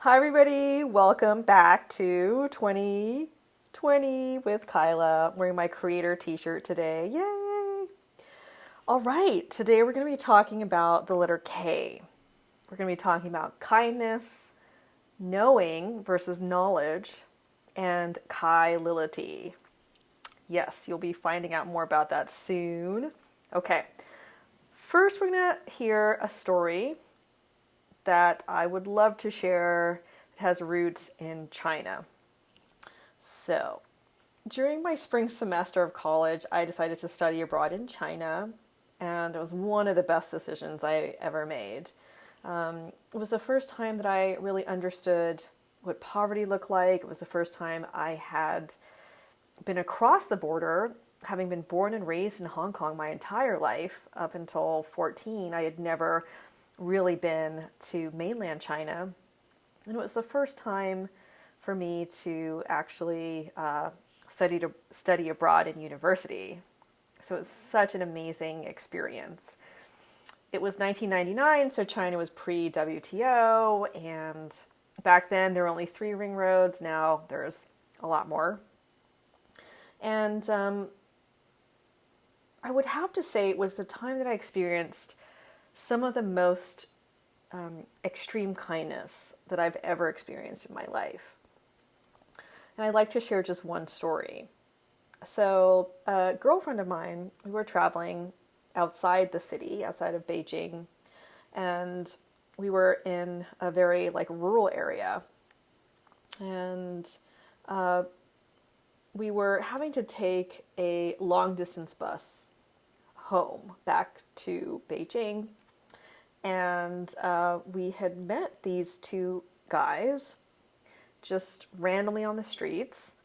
Hi everybody, welcome back to 2020 with Kyla. I'm wearing my creator t-shirt today. Yay! All right, today we're going to be talking about the letter K. We're going to be talking about kindness, knowing versus knowledge, and Kyla-lity. Yes, you'll be finding out more about that soon. Okay, first we're going to hear a story that I would love to share. It has roots in China. So, during my spring semester of college, I decided to study abroad in China, and it was one of the best decisions I ever made. It was the first time that I really understood what poverty looked like. It was the first time I had been across the border, having been born and raised in Hong Kong my entire life. Up until 14, I had never really been to mainland China, and it was the first time for me to actually study abroad in university. So it was such an amazing experience. It was 1999, so China was pre-WTO, and back then there were only 3 ring roads. Now there's a lot more. And I would have to say it was the time that I experienced some of the most extreme kindness that I've ever experienced in my life. And I'd like to share just one story. So a girlfriend of mine, we were traveling outside the city, outside of Beijing, and we were in a very rural area. And we were having to take a long distance bus home back to Beijing. And we had met these 2 guys just randomly on the streets.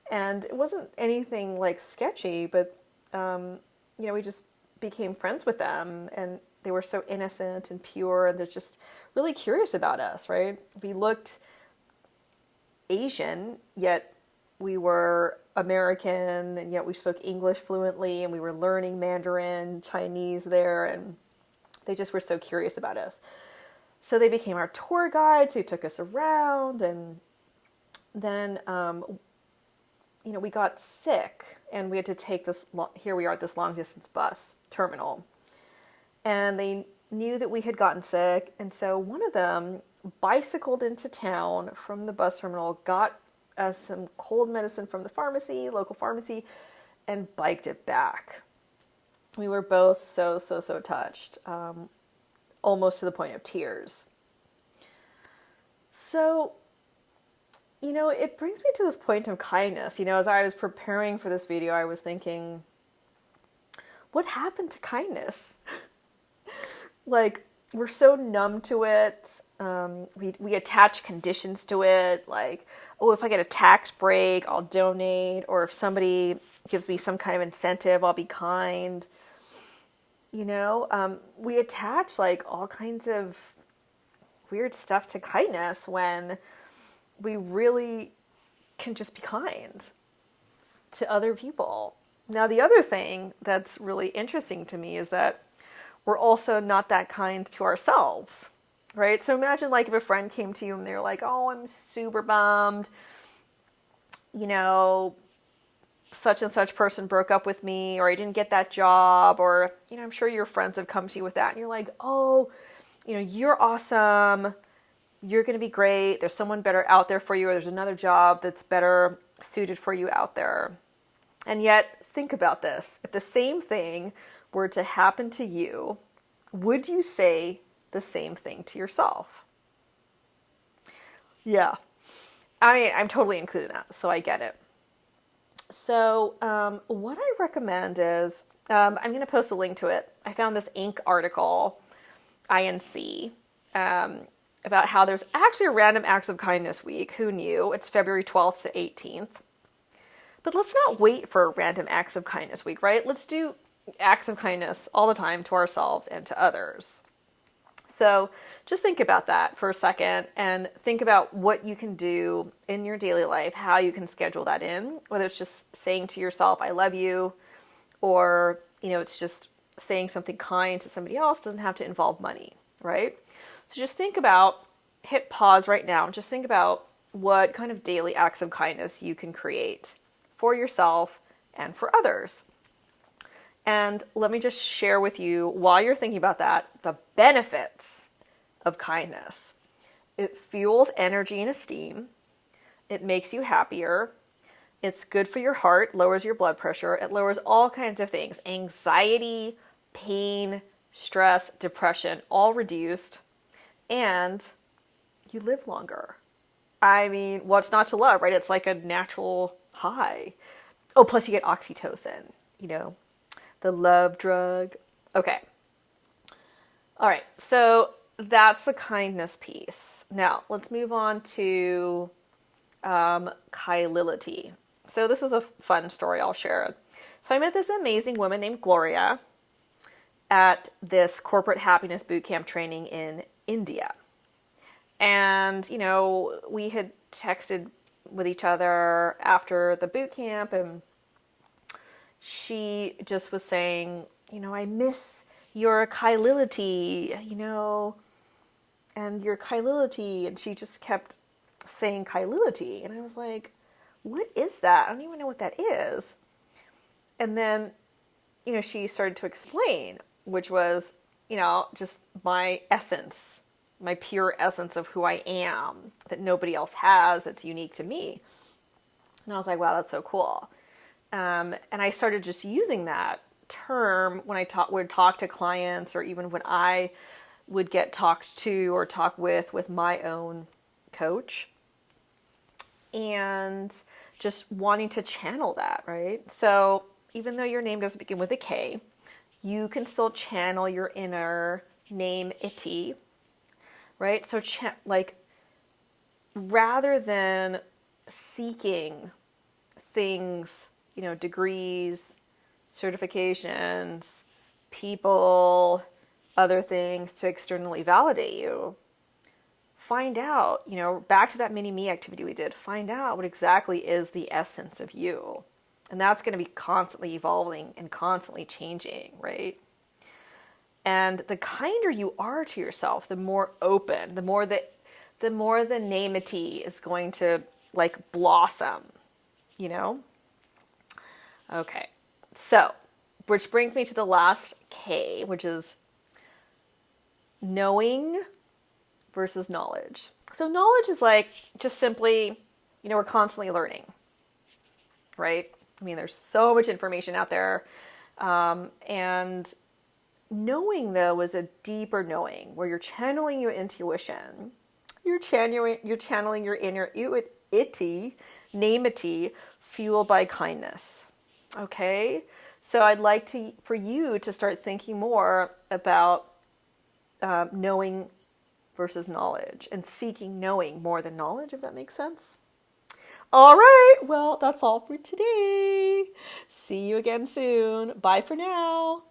And it wasn't anything sketchy, but, we just became friends with them. And they were so innocent and pure, and they're just really curious about us, right? We looked Asian, yet we were American, and yet we spoke English fluently, and we were learning Mandarin, Chinese there, and they just were so curious about us. So they became our tour guides who took us around, and then, we got sick, and we had to take this long distance bus terminal. And they knew that we had gotten sick, and so one of them bicycled into town from the bus terminal, got us some cold medicine from the local pharmacy, and biked it back. We were both so touched, almost to the point of tears. So, it brings me to this point of kindness. As I was preparing for this video, I was thinking, what happened to kindness? We're so numb to it. We attach conditions to it. If I get a tax break, I'll donate. Or if somebody gives me some kind of incentive, I'll be kind. We attach all kinds of weird stuff to kindness when we really can just be kind to other people. Now, the other thing that's really interesting to me is that we're also not that kind to ourselves, right? So imagine if a friend came to you and they're like, oh, I'm super bummed, such and such person broke up with me, or I didn't get that job, or, I'm sure your friends have come to you with that, and you're like, oh, you're awesome, you're going to be great, there's someone better out there for you, or there's another job that's better suited for you out there. And yet, think about this. If the same thing were to happen to you, would you say the same thing to yourself? Yeah. I'm totally included in that, so I get it. So what I recommend is, I'm going to post a link to it. I found this Inc. article, INC, about how there's actually a Random Acts of Kindness week. Who knew? It's February 12th to 18th. But let's not wait for Random Acts of Kindness week, right? Let's do acts of kindness all the time to ourselves and to others. So just think about that for a second, and think about what you can do in your daily life, how you can schedule that in, whether it's just saying to yourself, I love you, or, it's just saying something kind to somebody else. Doesn't have to involve money, right? So just think about hit pause right now and just think about what kind of daily acts of kindness you can create for yourself and for others. And let me just share with you, while you're thinking about that, the benefits of kindness. It fuels energy and esteem. It makes you happier. It's good for your heart, lowers your blood pressure. It lowers all kinds of things. Anxiety, pain, stress, depression, all reduced. And you live longer. I mean, what's not to love, right? It's like a natural high. Oh, plus you get oxytocin, the love drug. Okay. All right. So that's the kindness piece. Now let's move on to Kyla-lity. So this is a fun story I'll share. So I met this amazing woman named Gloria at this corporate happiness bootcamp training in India. And, we had texted with each other after the boot camp, and she just was saying, I miss your Kyla-lity, and your Kyla-lity. And she just kept saying Kyla-lity. And I was like, what is that? I don't even know what that is. And then, she started to explain, which was, just my essence, my pure essence of who I am that nobody else has, that's unique to me. And I was like, wow, that's so cool. And I started just using that term when I would talk to clients, or even when I would get talked to or talk with my own coach, and just wanting to channel that, right? So even though your name doesn't begin with a K, you can still channel your inner Name-ity, right? So rather than seeking things, degrees, certifications, people, other things to externally validate you, find out, back to that mini-me activity we did, find out what exactly is the essence of you. And that's going to be constantly evolving and constantly changing, right? And the kinder you are to yourself, the more open, the more the Name-ity is going to blossom, Okay. So, which brings me to the last K, which is knowing versus knowledge. So knowledge is just simply, we're constantly learning, right? I mean, there's so much information out there. And knowing, though, is a deeper knowing where you're channeling your intuition. You're channeling your inner ity, Name-ity, fueled by kindness. Okay? So I'd like for you to start thinking more about knowing versus knowledge, and seeking knowing more than knowledge, if that makes sense. All right, well, that's all for today. See you again soon. Bye for now.